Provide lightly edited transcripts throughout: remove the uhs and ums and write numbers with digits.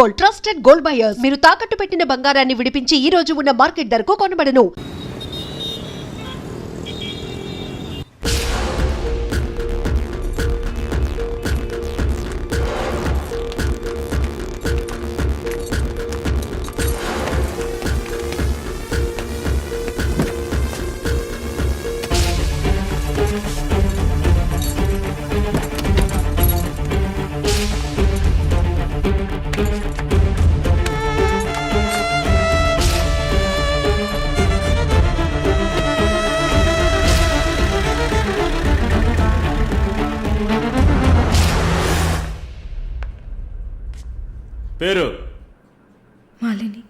Gold, trusted gold buyers. మీరు తాకట్టు పెట్టిన బంగారాన్ని విడిపించి ఈ రోజు ఉన్న మార్కెట్ ధరకు కొనబడను. పేరు మాలిని.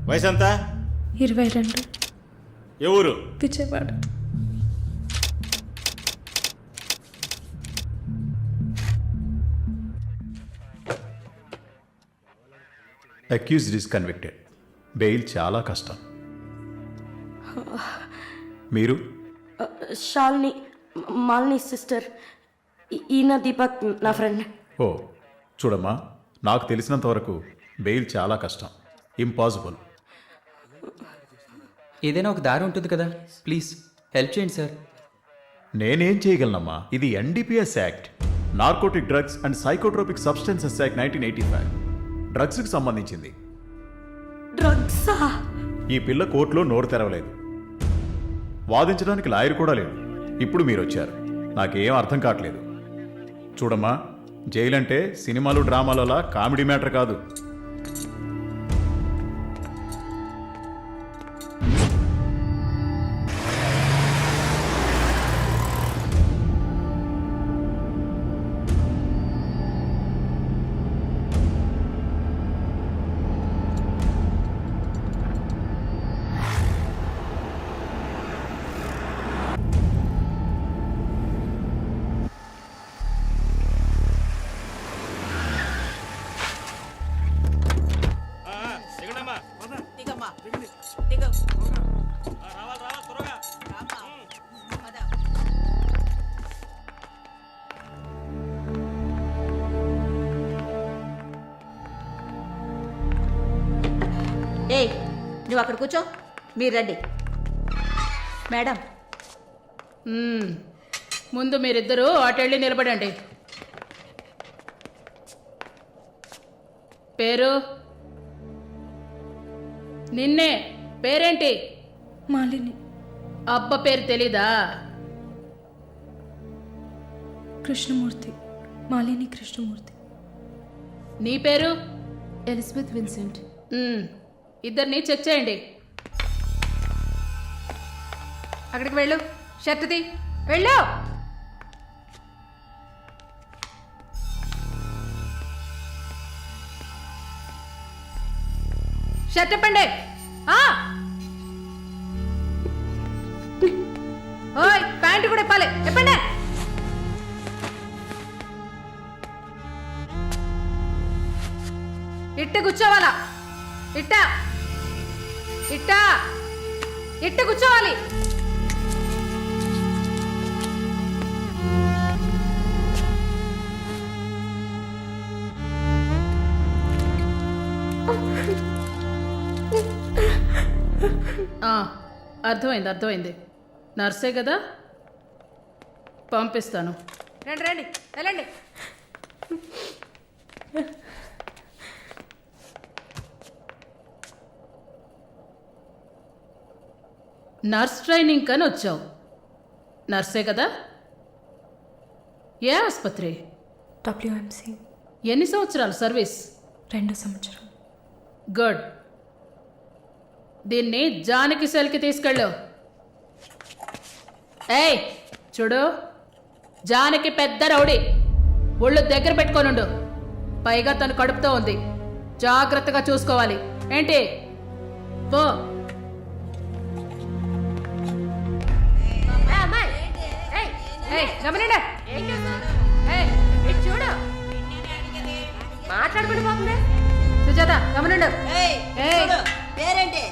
వయసు ఎంత? 22. ఏ ఊరు? Vijayawada. Accused is convicted. Bail చాలా కష్టం. మీరు? శాలిని, మాలిని సిస్టర్. ఈయన దీపక్ నా ఫ్రెండ్. ఓ చూడమ్మా, నాకు తెలిసినంత వరకు బెయిల్ చాలా కష్టం, ఇంపాసిబుల్. ఏదైనా ఒక దారి ఉంటుంది కదా, ప్లీజ్ హెల్ప్ చేయండి సార్. నేనేం చేయగలనమ్మా? ఇది NDPS act, narcotic drugs and psychotropic substances act 1985, డ్రగ్స్కి సంబంధించింది. డ్రగ్సా? ఈ పిల్ల కోర్టులో నోరు తెరవలేదు, వాదించడానికి లాయర్ కూడా లేడు. ఇప్పుడు మీరు వచ్చారు, నాకేం అర్థం కావట్లేదు. చూడమ్మా, జైలు అంటే సినిమాలు డ్రామాలలా కామెడీ మ్యాటర్ కాదు. ఏయ్, నువ్వు అక్కడ కూర్చో, మీరు రండి. మేడం, ముందు మీరిద్దరూ అటెళ్ళి నిలబడండి. పేరు? నిన్నే. పేరేంటి? మాలిని. అబ్బ పేరు తెలీదా? కృష్ణమూర్తి. మాలిని కృష్ణమూర్తి. నీ పేరు? Elizabeth Vincent. ఇద్దరిని చెక్ చేయండి. అక్కడికి వెళ్ళు. షర్ట్ తీ, వెళ్ళు. షర్ట్ ఇప్పండి. ఓయ్, ప్యాంటు కూడా ఇప్పాలి. ఇప్పండి. ఇట్ట కూర్చోవాలా? ఇట్ట ఇట్ట ఇట్ట కూర్చోవాలి. అర్థమైంది, అర్థమైంది. నర్సే కదా, పంపిస్తాను. రండి రండి, వెళ్ళండి. నర్స్ ట్రైనింగ్ కని వచ్చావు. నర్సే కదా? ఏ ఆసుపత్రి? WMC. ఎన్ని సంవత్సరాలు సర్వీస్? 2 సంవత్సరాలు. గుడ్. దీన్ని జానకి సెల్కి తీసుకెళ్ళు. ఏయ్ చూడు, జానకి పెద్ద రౌడీ, ఒళ్ళు దగ్గర పెట్టుకోనుండు. పైగా తను కడుపుతో ఉంది, జాగ్రత్తగా చూసుకోవాలి. ఏంటి? పో. గమనండి, చూడు, మాట్లాడుకుంటూ పోతుంది. సుజాత, గమనండు. పేరేంటి?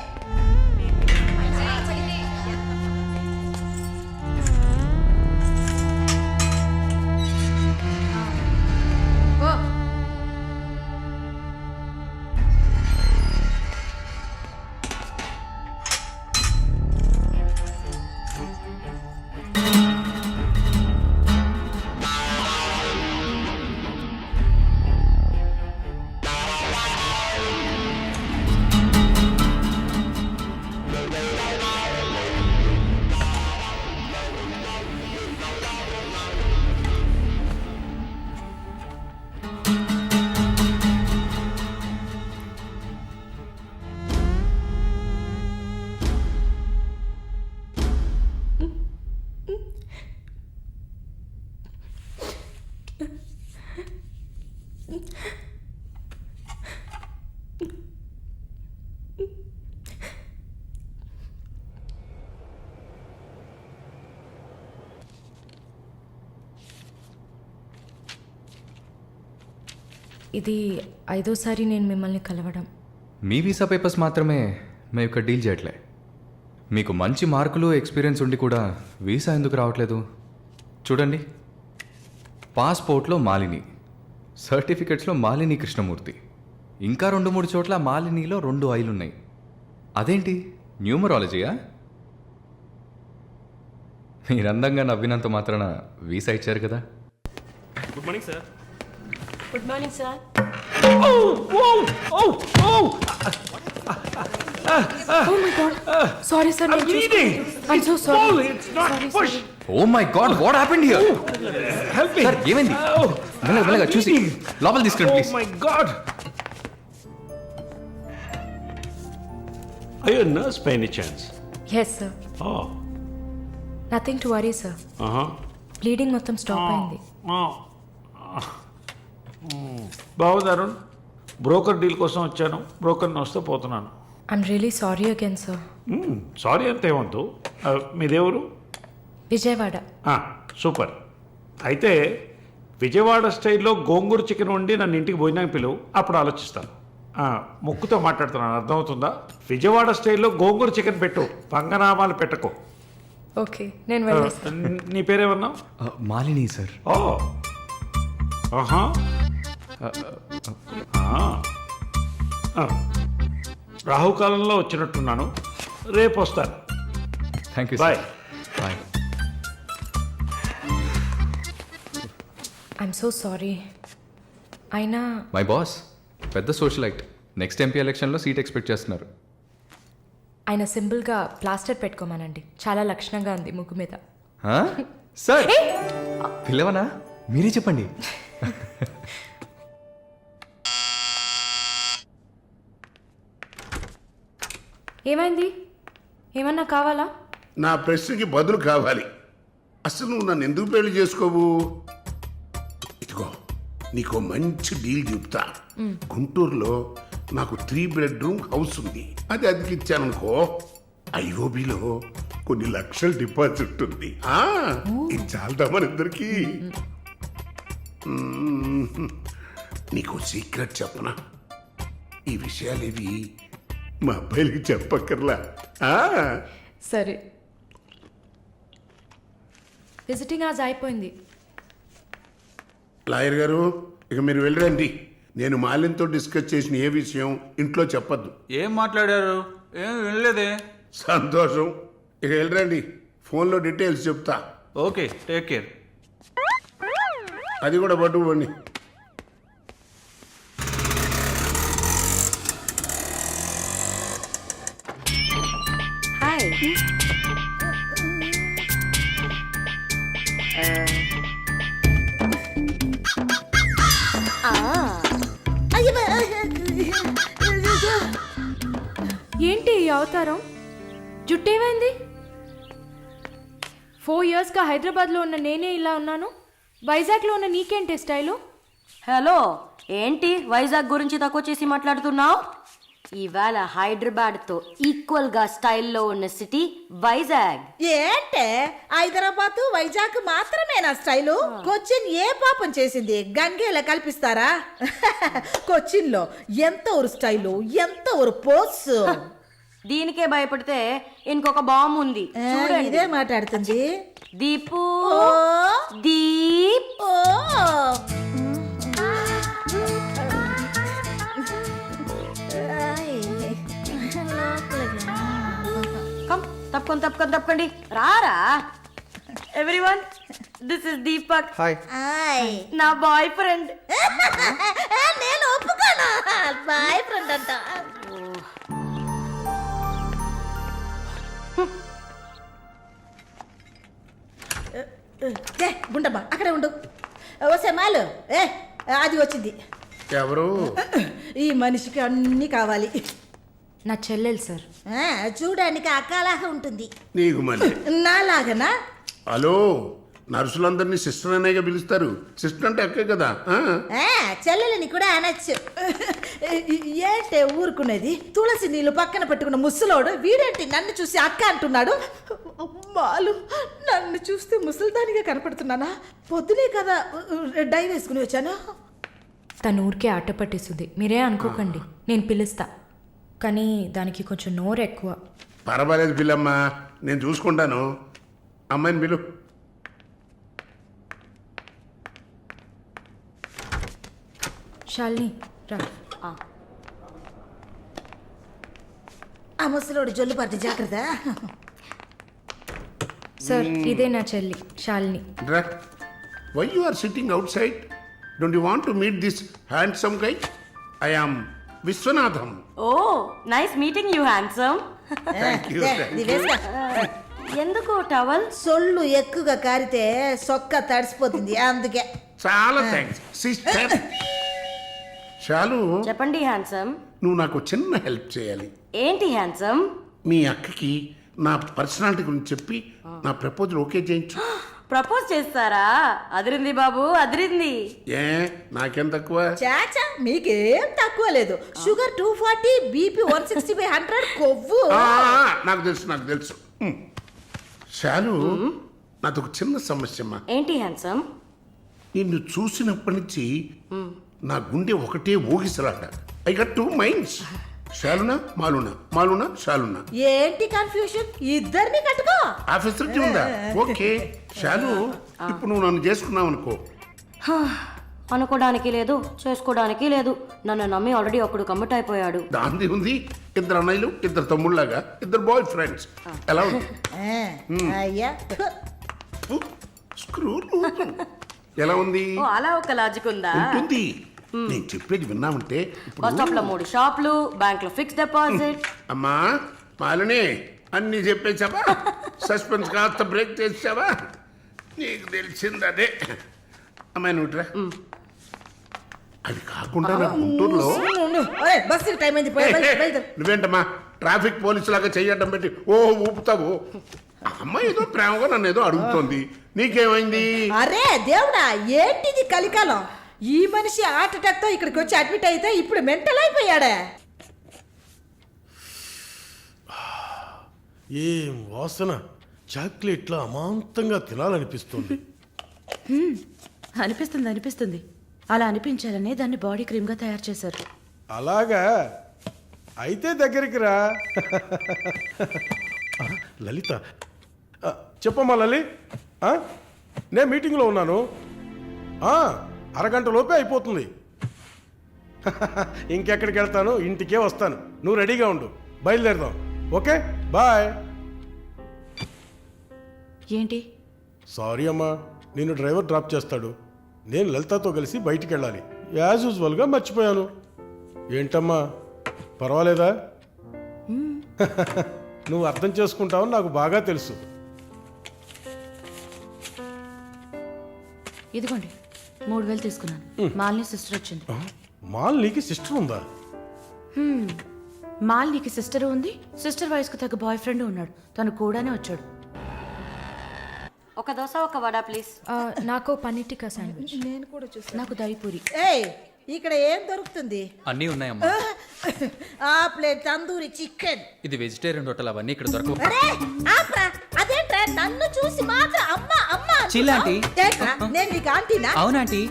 ఇది 5వ సారి నేను మిమ్మల్ని కలవడం. మీ వీసా పేపర్స్ మాత్రమే మేము ఇక్కడ డీల్ చేయట్లే. మీకు మంచి మార్కులు ఎక్స్పీరియన్స్ ఉండి కూడా వీసా ఎందుకు రావట్లేదు? చూడండి, పాస్పోర్ట్లో మాలిని, సర్టిఫికెట్స్లో మాలిని కృష్ణమూర్తి, ఇంకా 2-3 చోట్ల మాలినిలో 2 ఐలు ఉన్నాయి. అదేంటి న్యూమరాలజీయా? మీరు అందంగా నవ్వినంత మాత్రాన వీసా ఇచ్చారు కదా. Good morning sir. Good morning sir. Sorry sir. I'm so sorry. Oh my God, what happened here? Sir ఏమైంది? మెల్లగా చూసి లోపల తీసుకురండి please. My God. Are you a nurse by any chance? Yes sir. Oh. Nothing to worry sir. Bleeding మొత్తం stop అయింది. బాగుంది Arun. Broker deal కోసం వచ్చాను. బ్రోకర్ని వస్తే పోతున్నాను. I'm really sorry again sir. Sorry అంతేమంతు. మీదేవరు? విజయవాడ. సూపర్. అయితే విజయవాడ స్టైల్లో గోంగూర చికెన్ వండి నన్ను ఇంటికి భోజనానికి పిలువు, అప్పుడు ఆలోచిస్తాను. ముక్కుతో మాట్లాడుతున్నాను, అర్థమవుతుందా? విజయవాడ స్టైల్లో గోంగూర చికెన్ పెట్టు, పంగనామాలు పెట్టకు. ఓకే, నేను వెళ్ళేస్తాను. నీ పేరేమన్నావు? మాలిని సార్. ఓ, ఆహా. రాహుకాలంలో వచ్చినట్టున్నాను. రేపు వస్తాను. Thank you. Bye. Bye. I'm so sorry. అయినా మై బాస్ పెద్ద సోషలైట్, నెక్స్ట్ ఎంపీ ఎలక్షన్లో సీట్ ఎక్స్పెక్ట్ చేస్తున్నారు. ఆయన సింపుల్గా ప్లాస్టర్ పెట్టుకోమానండి, చాలా లక్షణంగా ఉంది ముగ్గు మీద. సార్ పిల్లవనా? మీరే చెప్పండి. ఏమైంది? ఏమన్నా కావాలా? నా ప్రశ్నకి బదులు కావాలి. అసలు నువ్వు నన్ను ఎందుకు పెళ్లి చేసుకోవు? ఇదిగో నీకు మంచి డీల్ చెప్తా. గుంటూరులో నాకు 3 బెడ్రూమ్ హౌస్ ఉంది. అది అదికి ఇచ్చాననుకో, ఐఓబిలో కొన్ని లక్షల డిపాజిట్ ఉంది. ఇది చాలదా మన ఇద్దరికి? నీకు సీక్రెట్ చెప్పనా? ఈ విషయాలేవి మా అబ్బాయిలకి చెప్పక్కర్లా. సరే. విజిటింగ్ ఆజ్ అయిపోయింది. లాయర్ గారు, ఇక మీరు వెళ్ళరండి. నేను మాలిన్తో డిస్కస్ చేసిన ఏ విషయం ఇంట్లో చెప్పద్దు. ఏం మాట్లాడారు? ఏం వినలేదే. సంతోషం. ఇక వెళ్ళరండి, ఫోన్లో డీటెయిల్స్ చెప్తా. Okay, take care. అది కూడా పట్టుకోండి. హాయ్. ఏంటి ఈ అవతారం? జుట్టేమైంది? 4 ఇయర్స్గా హైదరాబాద్లో ఉన్న నేనే ఇలా ఉన్నాను, వైజాగ్లో ఉన్న నీకేంటి స్టైలు? హలో, ఏంటి వైజాగ్ గురించి తక్కువ చేసి మాట్లాడుతున్నావు? ఇవాళ హైదరాబాద్తో ఈక్వల్గా స్టైల్లో ఉన్న సిటీ వైజాగ్. ఏంటే హైదరాబాద్ వైజాగ్ మాత్రమేనా స్టైలు? కొచ్చిన్ ఏ పాపం చేసింది? గంగేలా కల్పిస్తారా? కొచ్చిన్ లో ఎంత ఒక స్టైలు, ఎంత ఒక పోస్. దీనికే భయపడితే ఇంకొక బాంబు ఉంది చూడండి. ఇదే మాట్లాడుతుంది. దీపు దీప్. తప్పకండి రారా. Everyone, this is Deepak. Hi. నా బాయ్ ఫ్రెండ్. నేను ఒప్పుకోను, బాయ్ ఫ్రెండ్ అంట. గుండమ్మా అక్కడే ఉండు. వస్తే మాలు అది వచ్చింది. ఎవరు? ఈ మనిషికి అన్నీ కావాలి. నా చెల్లెలు సార్. చూడడానికి అక్కలాగా ఉంటుంది. నీకు మళ్ళీ నాలాగనా? హలో, నర్సులందరినీ సిస్టర్ అనేగా పిలుస్తారు. సిస్టర్ అంటే అక్కే కదా. చెల్లెలని కూడా అనొచ్చు. ఏంటే ఊరుకునేది? తులసి నీళ్ళు పక్కన పెట్టుకున్న ముసలోడు వీడేంటి నన్ను చూసి అక్క అంటున్నాడు? అమ్మాలు, నన్ను చూస్తే ముసలిదానిగా కనపడుతున్నానా? పొద్దునే కదా డై వేసుకుని వచ్చాను. తను ఊరికే ఆట పట్టేస్తుంది, మీరే అనుకోకండి, నేను పిలుస్తా. కానీ దానికి కొంచెం నోరు ఎక్కువ. పర్వాలేదు పిల్లమ్మా, నేను చూసుకుంటాను. అమ్మాయిని పిలు. శాలిని రా. ఆ ముసలోడు జొల్లు పడితే జాగ్రత్త. సార్ ఇదే నా చెల్లి Shalini. Why you are sitting outside? Don't you want to meet this handsome guy? I am Vishwanatham. Oh nice meeting you handsome. ఎందుకు టవల్? సొల్లు ఎక్కువగా కారితే సొక్క తడిసిపోతుంది, అందుకే. చాలా థ్యాంక్స్ సిస్టర్. చాలు. చెప్పండి హ్యాండ్సమ్. నువ్వు నాకు చిన్న హెల్ప్ చేయాలి. ఏంటి హ్యాండ్సమ్? మీ అక్కకి నా పర్సనాలిటీ గురించి చెప్పి నా ప్రపోజల్ ఓకే చేయించు. ప్రపోజ్ చేస్తారా? అదిరింది బాబు, అదిరింది. ఏ నాకేం తక్కువ? చాచా మీకేం తక్కువ లేదు. షుగర్ 240, బీపీ 160/100, కొవ్వు. నాకు తెలుసు. చాలు. నాదొక చిన్న సమస్యమ్మా. ఏంటి హ్యాండ్సమ్? నిన్ను చూసినప్పటి నుంచి నా గుండె ఒకటే ఊగిసలాట. I got 2 minds. శాలునా మాలునా, మాలునా శాలునా. ఏంటి కన్ఫ్యూషన్? ఇద్దరిని కట్టుకో. ఆ ఫెసిలిటీ ఉందా? ఓకే శాలు, ఇప్పుడు నువ్వు నన్ను చేసుకున్నావు అనుకో. అనుకోవడానికి లేదు, చేసుకోవడానికి లేదు. నన్ను నమ్మి ఆల్రెడీ ఒకడు కమిట్ అయిపోయాడు. దాంది ఉంది. 2 అన్నయ్యలు, 2 తమ్ముళ్ళలాగా, 2 బాయ్ ఫ్రెండ్స్. ఎలా ఉంది? అయ్యా స్క్రూ. ఎలా ఉంది? ఓ అలా ఒక లాజిక్ ఉందా? ఉంటుంది. నేను చెప్పేది విన్నామంటే బస్ స్టాప్ లో 3 షాపులు, బ్యాంక్ లో ఫిక్స్ డిపాజిట్. అమ్మా మాలిని, అన్ని చెప్పేసావా? సస్పెన్స్ కాస్త బ్రేక్ చేసావా? నీకు తెలిసింది అదే. అమ్మాయి నువ్వుట్రా. అది కాకుండా నా గుంటూరులో బస్సు టైం అయింది. నువ్వేంటమ్మా ట్రాఫిక్ పోలీసు లాగా చెయ్యడం పెట్టి ఊపుతావు? అమ్మాయి ఏదో ప్రేమగా నన్ను ఏదో అడుగుతోంది. నీకేమైంది? అరే దేవుడా, ఏంటిది కలికాలం? ఈ మనిషి హార్ట్ అటాక్ తో ఇక్కడికి వచ్చి అడ్మిట్ అయితే ఇప్పుడు మెంటల్ అయిపోయాడే. ఏం వాసన! చాక్లెట్లా అమాంతంగా తినాలనిపిస్తుంది. అనిపిస్తుంది. అలా అనిపించాలనే దాన్ని బాడీ క్రీమ్గా తయారు చేశారు. అలాగా? అయితే దగ్గరికి రా. లలిత, చెప్పమ్మా లలి. నేను మీటింగ్లో ఉన్నాను. అరగంట లోపే అయిపోతుంది. ఇంకెక్కడికి వెళ్తాను? ఇంటికే వస్తాను. నువ్వు రెడీగా ఉండు, బయలుదేరదాం. Okay bye. ఏంటి? సారీ అమ్మా, నేను డ్రైవర్ డ్రాప్ చేస్తాడు. నేను లలితతో కలిసి బయటికి వెళ్ళాలి. యాజ్ యూజువల్గా మర్చిపోయాను. ఏంటమ్మా పర్వాలేదా? నువ్వు అర్థం చేసుకుంటావని నాకు బాగా తెలుసు. ఇదిగోండి 3000 తీసుకున్నాను. మాలిని సిస్టర్ వచ్చింది. మాలినికి సిస్టర్ ఉందా? మాలినికి సిస్టర్ ఉంది. సిస్టర్ వయసుకు తగ్గ బాయ్ ఫ్రెండ్ ఉన్నాడు. తను కూడానే వచ్చాడు. ఒక దోశ, ఒక వడ ప్లీజ్. నాకు పన్నీర్ టిక్కా శాండ్విచ్. నేను కూడా చూసాను. నాకు దహిపూరి. ఏయ్, ఇక్కడ ఏం దొరుకుతుంది? అన్నీ ఉన్నాయమ్మా. ఆ ప్లేట్ తందూరి చికెన్. ఇది వెజిటేరియన్ హోటల్, అవన్నీ ఇక్కడ దొరకవు. అరే ఆప్రా, అదేంట్రా నన్ను చూసి మాత్రం అమ్మ అమ్మ చిల్లాంటి. ఏంట్రా, నేను నీకు ఆంటీనా? అవునాంటీ.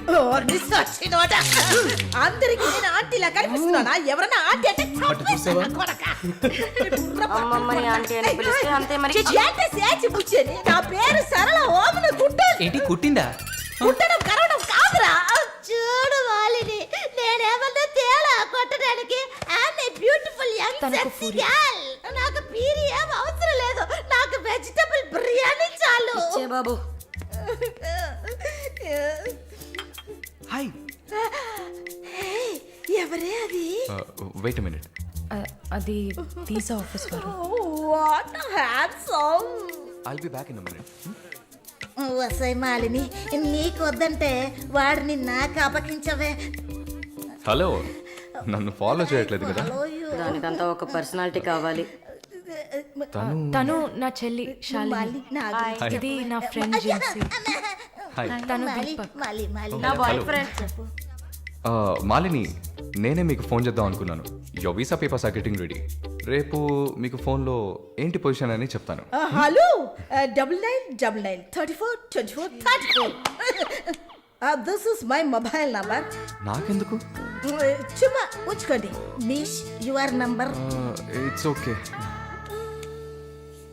అందరికి నేను ఆంటీలా కనిపిస్తున్నానా? ఎవరన్నా ఆంటీ అంటే చంపేస్తాను కొడకా. అమ్మమ్మని ఆంటీ అని పిలిస్తే అంతే మరి. ఏంటి సేచి బుచ్చేని? నా పేరు సరళ ఓమన గుట్ట. ఏంటి కుట్టిందా? కుట్టడం కరవడం కాదురా. చూడు మాలిని, నేనేమన్నా తేడా కొట్టడానికి. I'm a beautiful young sexy girl. నాకు పీరి ఏం అవసరం లేదు. నాకు వెజిటబుల్ బిర్యానీ చాలు. ఇచ్చే బాబు. హాయ్. ఎవరే అది? Wait minute. అది వీసా ఆఫీస్ వారు. What handsome. I'll be back in a minute. వసై మాలిని, నీకు వద్దంటే వాడిని నాకు అపకించవే. హలో, నన్ను ఫాలో చేయట్లేదు కదా? దానికంతా ఒక పర్సనాలిటీ కావాలి. తను నా చెల్లి శాలిని. ఇది నా ఫ్రెండ్ జిన్సీ. తను దీపక్. నా బాయ్ ఫ్రెండ్. మాలిని, నేనే మీకు ఫోన్ చేద్దాం అనుకున్నాను. Your visa papers are getting ready. రేపు మీకు ఫోన్లో ఏంటి పొజిషన్ అని చెప్తాను. Hello, 9999 34 24 34. This is my mobile number. నాకెందుకు? చుమ్మా ఉంచుకోండి. మీష్ యువర్ నంబర్. It's okay.